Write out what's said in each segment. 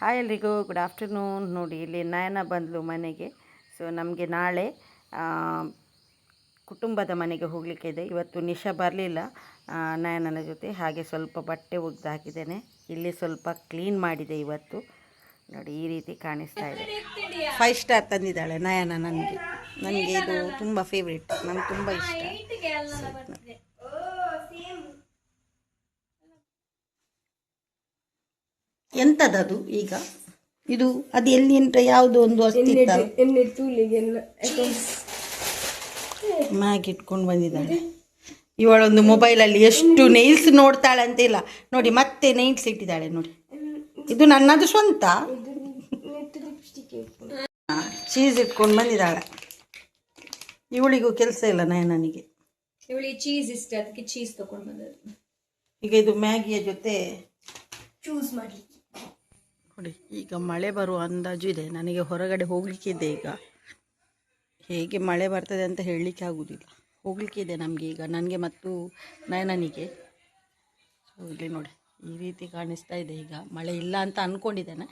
Hi ಎಲ್ರಿಗೂ good afternoon. ನೋಡಿ ಇಲ್ಲಿ ನಯನ ಬಂದಳು ಮನೆಗೆ. ಸೊ ನಮಗೆ ನಾಳೆ ಕುಟುಂಬದ ಮನೆಗೆ ಹೋಗಲಿಕ್ಕೆ ಇದೆ. ಇವತ್ತು ನಿಶಾ ಬರಲಿಲ್ಲ ನಯನನ ಜೊತೆ. ಹಾಗೆ ಸ್ವಲ್ಪ ಬಟ್ಟೆ ಒಗ್ದು ಹಾಕಿದ್ದೇನೆ. ಇಲ್ಲಿ ಸ್ವಲ್ಪ ಕ್ಲೀನ್ ಮಾಡಿದೆ ಇವತ್ತು. ನೋಡಿ ಈ ರೀತಿ ಕಾಣಿಸ್ತಾ ಇದೆ. 5 ಸ್ಟಾರ್ ತಂದಿದ್ದಾಳೆ ನಯನ ನನಗೆ ಇದು ತುಂಬ ಫೇವ್ರೇಟ್, ನನಗೆ ತುಂಬ ಇಷ್ಟ. ಎಂಥದ್ದು ಈಗ ಇದು? ಅದು ಎಲ್ಲಿ ಅಂತ ಯಾವುದು ಒಂದು ಮ್ಯಾಗ್ ಇಟ್ಕೊಂಡು ಬಂದಿದ್ದಾಳೆ. ಇವಳೊಂದು ಮೊಬೈಲಲ್ಲಿ ಎಷ್ಟು ನೈಲ್ಸ್ ನೋಡ್ತಾಳೆ ಅಂತಿಲ್ಲ ನೋಡಿ. ಮತ್ತೆ ನೈಲ್ಸ್ ಇಟ್ಟಿದ್ದಾಳೆ ನೋಡಿ. ಇದು ನನ್ನದು ಸ್ವಂತ. ಚೀಸ್ ಇಟ್ಕೊಂಡು ಬಂದಿದ್ದಾಳೆ. ಇವಳಿಗೂ ಕೆಲಸ ಇಲ್ಲ ನನಗೆ. ಇವಳಿಗೆ ಚೀಸ್ ಇಷ್ಟ, ಅದಕ್ಕೆ ಚೀಸ್ ತಗೊಂಡು ಬಂದದ್ದು. ಈಗ ಇದು ಮ್ಯಾಗಿಯ ಜೊತೆ ಚೂಸ್ ಮಾಡಿ ನೋಡಿ. ಈಗ ಮಳೆ ಬರುವ ಅಂದಾಜು ಇದೆ. ನನಗೆ ಹೊರಗಡೆ ಹೋಗಲಿಕ್ಕಿದೆ. ಈಗ ಹೇಗೆ ಮಳೆ ಬರ್ತದೆ ಅಂತ ಹೇಳಲಿಕ್ಕೆ ಆಗೋದಿಲ್ಲ. ಹೋಗಲಿಕ್ಕಿದೆ ನಮಗೆ ಈಗ, ನನಗೆ ಮತ್ತು ನಯನನಿಗೆ. ಸೊ ಇಲ್ಲಿ ನೋಡಿ ಈ ರೀತಿ ಕಾಣಿಸ್ತಾ ಇದೆ. ಈಗ ಮಳೆ ಇಲ್ಲ ಅಂತ ಅಂದ್ಕೊಂಡಿದ್ದೇನೆ.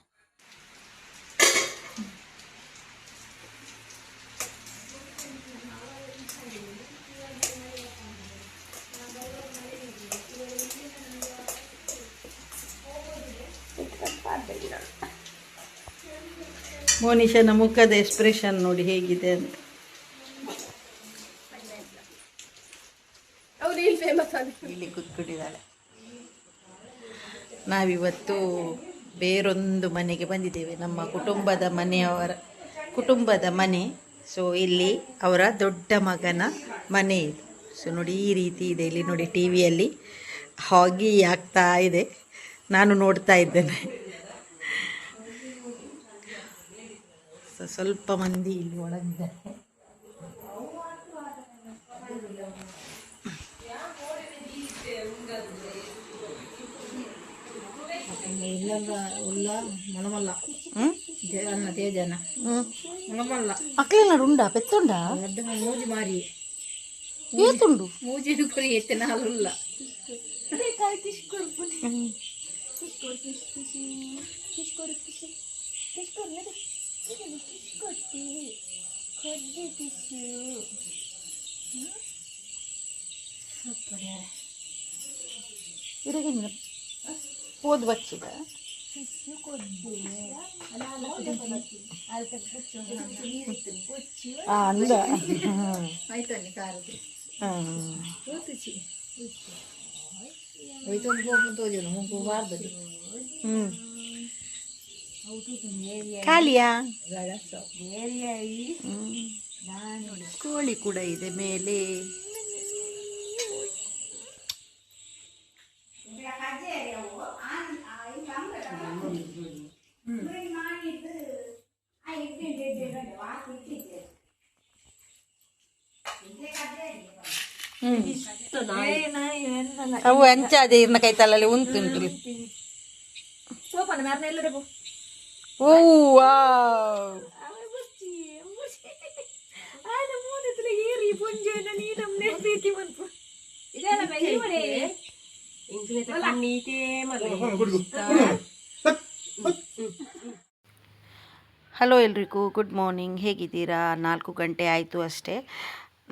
ಮೋನಿಶನ ಮುಖದ ಎಕ್ಸ್ಪ್ರೆಷನ್ ನೋಡಿ ಹೇಗಿದೆ ಅಂತ. ಇಲ್ಲಿ ಕೂತ್ಕೊಂಡಿದ್ದಾಳೆ. ನಾವಿವತ್ತು ಬೇರೊಂದು ಮನೆಗೆ ಬಂದಿದ್ದೇವೆ, ನಮ್ಮ ಕುಟುಂಬದ ಮನೆ. ಸೊ ಇಲ್ಲಿ ಅವರ ದೊಡ್ಡ ಮಗನ ಮನೆ ಇದು. ಸೊ ನೋಡಿ ಈ ರೀತಿ ಇದೆ. ಇಲ್ಲಿ ನೋಡಿ ಟಿ ವಿಯಲ್ಲಿ ಹಾಗಿ ಆಗ್ತಾ ಇದೆ, ನಾನು ನೋಡ್ತಾ ಇದ್ದೇನೆ. ಸೊ ಸ್ವಲ್ಪ ಮಂದಿ ಇಲ್ಲಿ ಒಳಗಿದ್ದಾರೆ. అట్లా ఉండా పెత్తుండా మూజి మారి ఏతుండు మూజి కురి ఎత్తనాలుల్ల పోదు వచ్చిగా ಅಂದ ಆಯ್ತಲ್ಲಿ ಕಾರದು ಖಾಲಿಯಾ? ಕೋಳಿ ಕೂಡ ಇದೆ ಮೇಲೆ. ಅವು ಅಂಚಾದೆ ಇರ್ನ ಕೈತಲ್ಲಲ್ಲಿ ಉಂಟುಂಟು. ಓ ಹಲೋ ಎಲ್ರಿಗೂ ಗುಡ್ ಮಾರ್ನಿಂಗ್. ಹೇಗಿದ್ದೀರಾ? 4 ಗಂಟೆ ಆಯಿತು ಅಷ್ಟೇ.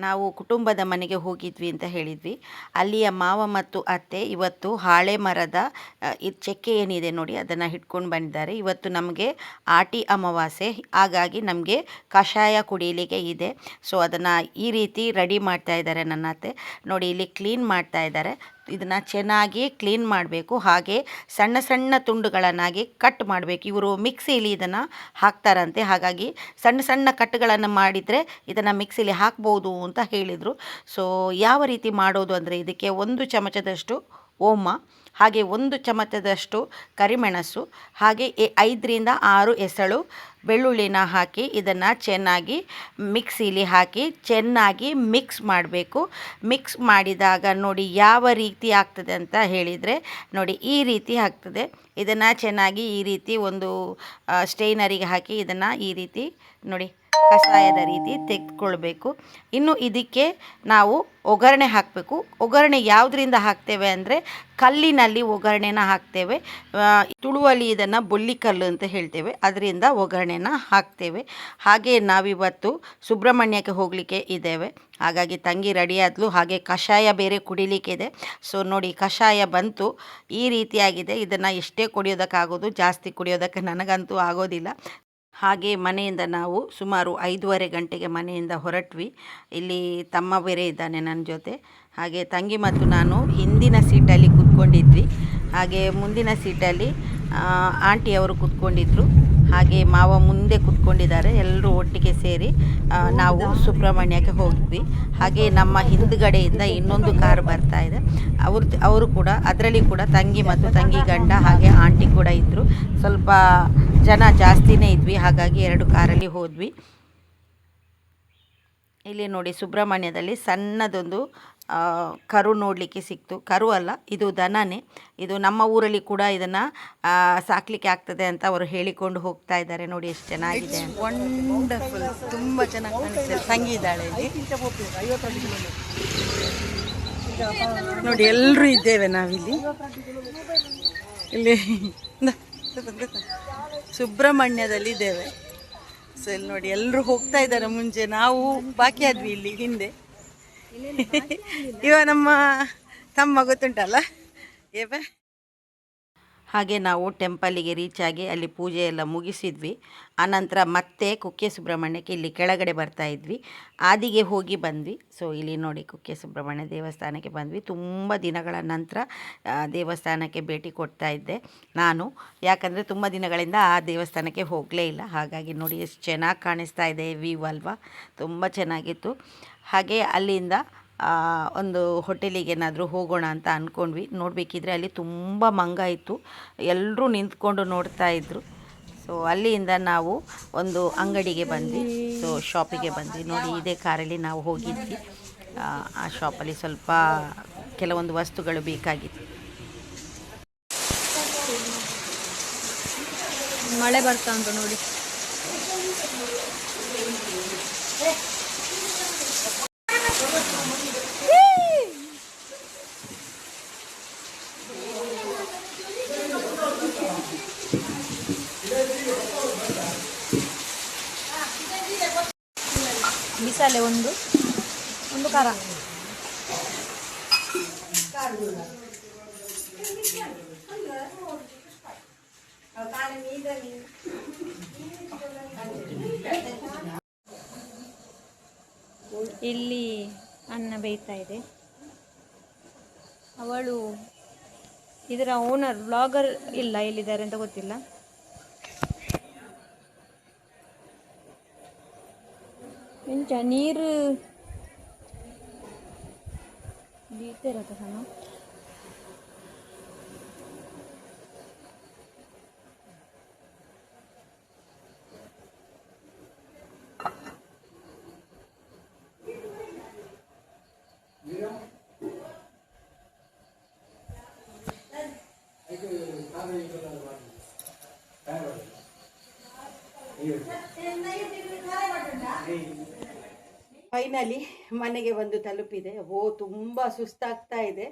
ನಾವು ಕುಟುಂಬದ ಮನೆಗೆ ಹೋಗಿದ್ವಿ ಅಂತ ಹೇಳಿದ್ವಿ. ಅಲ್ಲಿಯ ಮಾವ ಮತ್ತು ಅತ್ತೆ ಇವತ್ತು ಹಾಳೆ ಮರದ ಚೆಕ್ಕೆ ಏನಿದೆ ನೋಡಿ ಅದನ್ನು ಹಿಡ್ಕೊಂಡು ಬಂದಿದ್ದಾರೆ. ಇವತ್ತು ನಮಗೆ ಆಟಿ ಅಮಾವಾಸ್ಯೆ, ಹಾಗಾಗಿ ನಮಗೆ ಕಷಾಯ ಕುಡಿಯಲಿಕ್ಕೆ ಇದೆ. ಸೊ ಅದನ್ನು ಈ ರೀತಿ ರೆಡಿ ಮಾಡ್ತಾ ಇದ್ದಾರೆ ನನ್ನ ಅತ್ತೆ. ನೋಡಿ ಇಲ್ಲಿ ಕ್ಲೀನ್ ಮಾಡ್ತಾ ಇದ್ದಾರೆ. ಇದನ್ನು ಚೆನ್ನಾಗಿ ಕ್ಲೀನ್ ಮಾಡಬೇಕು, ಹಾಗೆ ಸಣ್ಣ ಸಣ್ಣ ತುಂಡುಗಳನ್ನಾಗಿ ಕಟ್ ಮಾಡಬೇಕು. ಇವರು ಮಿಕ್ಸಿಲಿ ಇದನ್ನು ಹಾಕ್ತಾರಂತೆ, ಹಾಗಾಗಿ ಸಣ್ಣ ಸಣ್ಣ ಕಟ್ಗಳನ್ನು ಮಾಡಿದರೆ ಇದನ್ನು ಮಿಕ್ಸಿಲಿ ಹಾಕ್ಬೋದು ಅಂತ ಹೇಳಿದರು. ಸೊ ಯಾವ ರೀತಿ ಮಾಡೋದು ಅಂದರೆ ಇದಕ್ಕೆ 1 ಚಮಚದಷ್ಟು ಓಮ, ಹಾಗೆ 1 ಚಮಚದಷ್ಟು ಕರಿಮೆಣಸು, ಹಾಗೆ 5ರಿಂದ 6 ಎಸಳು ಬೆಳ್ಳುಳ್ಳಿನ ಹಾಕಿ ಇದನ್ನು ಚೆನ್ನಾಗಿ ಮಿಕ್ಸಿಲಿ ಹಾಕಿ ಚೆನ್ನಾಗಿ ಮಿಕ್ಸ್ ಮಾಡಬೇಕು. ಮಿಕ್ಸ್ ಮಾಡಿದಾಗ ನೋಡಿ ಯಾವ ರೀತಿ ಆಗ್ತದೆ ಅಂತ ಹೇಳಿದರೆ ನೋಡಿ ಈ ರೀತಿ ಆಗ್ತದೆ. ಇದನ್ನು ಚೆನ್ನಾಗಿ ಈ ರೀತಿ ಒಂದು ಸ್ಟೈನರಿಗೆ ಹಾಕಿ ಇದನ್ನು ಈ ರೀತಿ ನೋಡಿ ಕಷಾಯದ ರೀತಿ ತೆಗೆದುಕೊಳ್ಬೇಕು. ಇನ್ನು ಇದಕ್ಕೆ ನಾವು ಒಗ್ಗರಣೆ ಹಾಕಬೇಕು. ಒಗ್ಗರಣೆ ಯಾವುದರಿಂದ ಹಾಕ್ತೇವೆ ಅಂದರೆ ಕಲ್ಲಿನಲ್ಲಿ ಒಗ್ಗರಣೆನ ಹಾಕ್ತೇವೆ. ತುಳುವಲ್ಲಿ ಇದನ್ನು ಬೊಳ್ಳಿಕಲ್ಲು ಅಂತ ಹೇಳ್ತೇವೆ, ಅದರಿಂದ ಒಗ್ಗರಣೆನ ಹಾಕ್ತೇವೆ. ಹಾಗೆ ನಾವಿವತ್ತು ಸುಬ್ರಹ್ಮಣ್ಯಕ್ಕೆ ಹೋಗಲಿಕ್ಕೆ ಇದ್ದೇವೆ. ಹಾಗಾಗಿ ತಂಗಿ ರೆಡಿಯಾದ್ಲು. ಹಾಗೆ ಕಷಾಯ ಬೇರೆ ಕುಡಿಲಿಕ್ಕಿದೆ. ಸೊ ನೋಡಿ, ಕಷಾಯ ಬಂತು, ಈ ರೀತಿಯಾಗಿದೆ. ಇದನ್ನು ಎಷ್ಟೇ ಕುಡಿಯೋದಕ್ಕಾಗೋದು, ಜಾಸ್ತಿ ಕುಡಿಯೋದಕ್ಕೆ ನನಗಂತೂ ಆಗೋದಿಲ್ಲ. ಹಾಗೆ ಮನೆಯಿಂದ ನಾವು ಸುಮಾರು 5:30 ಗಂಟೆಗೆ ಮನೆಯಿಂದ ಹೊರಟ್ವಿ. ಇಲ್ಲಿ ತಮ್ಮ ಬೇರೆ ಇದ್ದಾನೆ ನನ್ನ ಜೊತೆ. ಹಾಗೆ ತಂಗಿ ಮತ್ತು ನಾನು ಹಿಂದಿನ ಸೀಟಲ್ಲಿ ಕೂತ್ಕೊಂಡಿದ್ವಿ. ಹಾಗೆ ಮುಂದಿನ ಸೀಟಲ್ಲಿ ಆಂಟಿಯವರು ಕೂತ್ಕೊಂಡಿದ್ರು. ಹಾಗೆ ಮಾವ ಮುಂದೆ ಕೂತ್ಕೊಂಡಿದ್ದಾರೆ. ಎಲ್ಲರೂ ಒಟ್ಟಿಗೆ ಸೇರಿ ನಾವು ಸುಬ್ರಹ್ಮಣ್ಯಕ್ಕೆ ಹೋಗಿದ್ವಿ. ಹಾಗೆ ನಮ್ಮ ಹಿಂದುಗಡೆಯಿಂದ ಇನ್ನೊಂದು ಕಾರ್ ಬರ್ತಾ ಇದೆ. ಅವರು ಕೂಡ, ಅದರಲ್ಲಿ ಕೂಡ ತಂಗಿ ಮತ್ತು ತಂಗಿ ಗಂಡ ಹಾಗೆ ಆಂಟಿ ಕೂಡ ಇದ್ದರು. ಸ್ವಲ್ಪ ಜನ ಜಾಸ್ತಿನೇ ಇದ್ವಿ, ಹಾಗಾಗಿ 2 ಕಾರಲ್ಲಿ ಹೋದ್ವಿ. ಇಲ್ಲಿ ನೋಡಿ, ಸುಬ್ರಹ್ಮಣ್ಯದಲ್ಲಿ ಸಣ್ಣದೊಂದು ಕರು ನೋಡಲಿಕ್ಕೆ ಸಿಕ್ತು. ಕರು ಅಲ್ಲ, ಇದು ದನನೇ. ಇದು ನಮ್ಮ ಊರಲ್ಲಿ ಕೂಡ ಇದನ್ನು ಸಾಕಲಿಕ್ಕೆ ಆಗ್ತದೆ ಅಂತ ಅವರು ಹೇಳಿಕೊಂಡು ಹೋಗ್ತಾ ಇದ್ದಾರೆ. ನೋಡಿ ಎಷ್ಟು ಚೆನ್ನಾಗಿದೆ, ವಂಡರ್ಫುಲ್, ತುಂಬ ಚೆನ್ನಾಗಿ ಕಾಣಿಸ್ತದೆ. ತಂಗಿ ಇದ್ದಾಳೆ ನೋಡಿ, ಎಲ್ಲರೂ ಇದ್ದೇವೆ ನಾವಿಲ್ಲಿ. ಇಲ್ಲಿ ಸುಬ್ರಹ್ಮಣ್ಯದಲ್ಲಿ ಇದ್ದೇವೆ. ಸೊ ಇಲ್ಲಿ ನೋಡಿ, ಎಲ್ಲರೂ ಹೋಗ್ತಾ ಇದ್ದಾರೆ ಮುಂಚೆ. ನಾವು ಬಾಕಿ ಆದ್ವಿ ಇಲ್ಲಿ ಹಿಂದೆ. ಇವ ನಮ್ಮ ತಮ್ಮ ಗೊತ್ತುಂಟಲ್ಲ ಏವ. ಹಾಗೆ ನಾವು ಟೆಂಪಲ್ಲಿಗೆ ರೀಚ್ ಆಗಿ ಅಲ್ಲಿ ಪೂಜೆ ಎಲ್ಲ ಮುಗಿಸಿದ್ವಿ. ಆನಂತರ ಮತ್ತೆ ಕುಕ್ಕೆ ಸುಬ್ರಹ್ಮಣ್ಯಕ್ಕೆ ಇಲ್ಲಿ ಕೆಳಗಡೆ ಬರ್ತಾ ಇದ್ವಿ. ಆದಿಗೆ ಹೋಗಿ ಬಂದ್ವಿ. ಸೊ ಇಲ್ಲಿ ನೋಡಿ, ಕುಕ್ಕೆ ಸುಬ್ರಹ್ಮಣ್ಯ ದೇವಸ್ಥಾನಕ್ಕೆ ಬಂದ್ವಿ. ತುಂಬ ದಿನಗಳ ನಂತರ ದೇವಸ್ಥಾನಕ್ಕೆ ಭೇಟಿ ಕೊಡ್ತಾ ಇದ್ದೆ ನಾನು. ಯಾಕಂದರೆ ತುಂಬ ದಿನಗಳಿಂದ ಆ ದೇವಸ್ಥಾನಕ್ಕೆ ಹೋಗಲೇ ಇಲ್ಲ. ಹಾಗಾಗಿ ನೋಡಿ ಎಷ್ಟು ಚೆನ್ನಾಗಿ ಕಾಣಿಸ್ತಾ ಇದೆ ವ್ಯೂ ಅಲ್ವಾ, ತುಂಬ ಚೆನ್ನಾಗಿತ್ತು. ಹಾಗೆ ಅಲ್ಲಿಂದ ಒಂದು ಹೋಟೆಲಿಗೆ ಏನಾದರೂ ಹೋಗೋಣ ಅಂತ ಅಂದ್ಕೊಂಡ್ವಿ. ನೋಡಬೇಕಿದ್ರೆ ಅಲ್ಲಿ ತುಂಬ ಮಂಗ ಇತ್ತು, ಎಲ್ಲರೂ ನಿಂತ್ಕೊಂಡು ನೋಡ್ತಾ ಇದ್ದರು. ಸೊ ಅಲ್ಲಿಂದ ನಾವು ಒಂದು ಅಂಗಡಿಗೆ ಬಂದ್ವಿ. ಸೊ ಶಾಪಿಗೆ ಬಂದ್ವಿ. ನೋಡಿ, ಇದೇ ಕಾರಲ್ಲಿ ನಾವು ಹೋಗಿದ್ವಿ. ಆ ಶಾಪಲ್ಲಿ ಸ್ವಲ್ಪ ಕೆಲವೊಂದು ವಸ್ತುಗಳು ಬೇಕಾಗಿತ್ತು. ಮಳೆ ಬರ್ತಾ ಉಂಟು ನೋಡಿ. ಬಿಸಾಲೆ ಒಂದು ಖಾರ. ಇಲ್ಲಿ ಅನ್ನ ಬೇಯ್ತಾ ಇದೆ. ಅವಳು ಇದರ ಓನರ್, ಬ್ಲಾಗರ್ ಇಲ್ಲ, ಎಲ್ಲಿದ್ದಾರೆ ಅಂತ ಗೊತ್ತಿಲ್ಲ. ಎಂಚ ನೀರು ಬೀಳ್ತಿರತ್ತ ಸಣ್ಣ. ಫೈನಲಿ ಮನೆಗೆ ಬಂದು ತಲುಪಿದೆ. ತುಂಬ ಸುಸ್ತಾಗ್ತಾ ಇದೆ.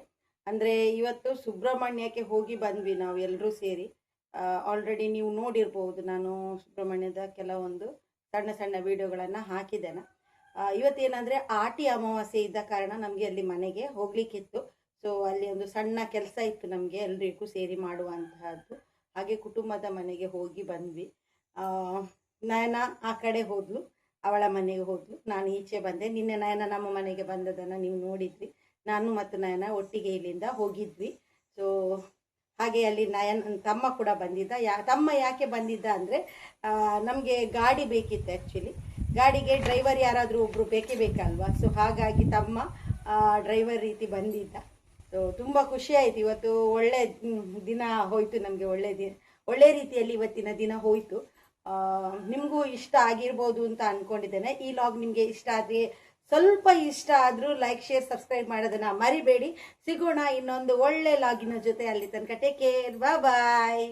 ಅಂದರೆ ಇವತ್ತು ಸುಬ್ರಹ್ಮಣ್ಯಕ್ಕೆ ಹೋಗಿ ಬಂದ್ವಿ ನಾವು ಎಲ್ಲರೂ ಸೇರಿ. ಆಲ್ರೆಡಿ ನೀವು ನೋಡಿರ್ಬೋದು, ನಾನು ಸುಬ್ರಹ್ಮಣ್ಯದ ಕೆಲವೊಂದು ಸಣ್ಣ ಸಣ್ಣ ವಿಡಿಯೋಗಳನ್ನು ಹಾಕಿದ್ದೇನೆ. ಇವತ್ತೇನಂದರೆ ಆಟಿ ಅಮಾವಾಸ್ಯೆ ಇದ್ದ ಕಾರಣ ನಮಗೆ ಅಲ್ಲಿ ಮನೆಗೆ ಹೋಗ್ಲಿಕ್ಕಿತ್ತು. ಸೊ ಅಲ್ಲಿ ಒಂದು ಸಣ್ಣ ಕೆಲಸ ಇತ್ತು ನಮಗೆ ಎಲ್ರಿಗೂ ಸೇರಿ ಮಾಡುವಂತಹದ್ದು. ಹಾಗೆ ಕುಟುಂಬದ ಮನೆಗೆ ಹೋಗಿ ಬಂದ್ವಿ. ನಯನ ಆ ಕಡೆ ಹೋದ್ಲು, ಅವಳ ಮನೆಗೆ ಹೋದ್ಲು, ನಾನು ಈಚೆ ಬಂದೆ. ನಿನ್ನೆ ನಯನ ನಮ್ಮ ಮನೆಗೆ ಬಂದದನ್ನು ನೀವು ನೋಡಿದ್ವಿ. ನಾನು ಮತ್ತು ನಯನ ಒಟ್ಟಿಗೆ ಇಲ್ಲಿಂದ ಹೋಗಿದ್ವಿ. ಸೊ ಹಾಗೆ ಅಲ್ಲಿ ತಮ್ಮ ಕೂಡ ಬಂದಿದ್ದ. ತಮ್ಮ ಯಾಕೆ ಬಂದಿದ್ದ ಅಂದರೆ ನಮಗೆ ಗಾಡಿ ಬೇಕಿತ್ತು. ಆ್ಯಕ್ಚುಲಿ ಗಾಡಿಗೆ ಡ್ರೈವರ್ ಯಾರಾದರೂ ಒಬ್ಬರು ಬೇಕೇ ಬೇಕಲ್ವಾ. ಸೊ ಹಾಗಾಗಿ ತಮ್ಮ ಡ್ರೈವರ್ ರೀತಿ ಬಂದಿದ್ದ. ಸೊ ತುಂಬ ಖುಷಿ ಆಯಿತು. ಇವತ್ತು ಒಳ್ಳೆ ದಿನ ಹೋಯಿತು ನಮಗೆ, ಒಳ್ಳೆ ರೀತಿಯಲ್ಲಿ ಇವತ್ತಿನ ದಿನ ಹೋಯಿತು. ನಿಮಗೂ ಇಷ್ಟ ಆಗಿರ್ಬೋದು ಅಂತ ಅಂದ್ಕೊಂಡಿದ್ದೇನೆ. ಈ ಲಾಗ್ ನಿಮಗೆ ಇಷ್ಟ ಆದರೆ, ಸ್ವಲ್ಪ ಇಷ್ಟ ಆದರೂ ಲೈಕ್, ಶೇರ್, ಸಬ್ಸ್ಕ್ರೈಬ್ ಮಾಡೋದನ್ನು ಮರಿಬೇಡಿ. ಸಿಗೋಣ ಇನ್ನೊಂದು ಒಳ್ಳೆ ಲಾಗಿನ ಜೊತೆ. ಅಲ್ಲಿ ತನಕ ಟೇಕ್ ಕೇರ್, ಬಾಯ್.